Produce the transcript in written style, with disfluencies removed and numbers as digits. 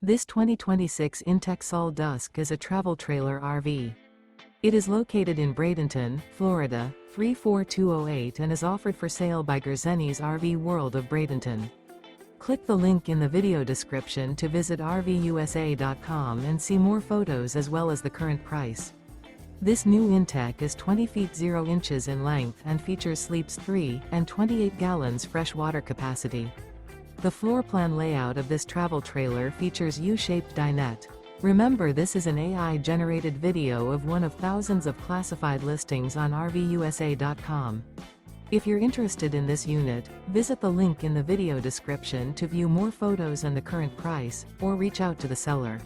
This 2026 inTech Sol Dusk is a travel trailer RV. It is located in Bradenton, Florida, 34208 and is offered for sale by Gerzeny's RV World of Bradenton. Click the link in the video description to visit RVUSA.com and see more photos as well as the current price. This new inTech is 20 feet 0 inches in length and features sleeps 3 and 28 gallons fresh water capacity. The floor plan layout of this travel trailer features U-Shaped Dinette. Remember, this is an AI-generated video of one of thousands of classified listings on RVUSA.com. If you're interested in this unit, visit the link in the video description to view more photos and the current price, or reach out to the seller.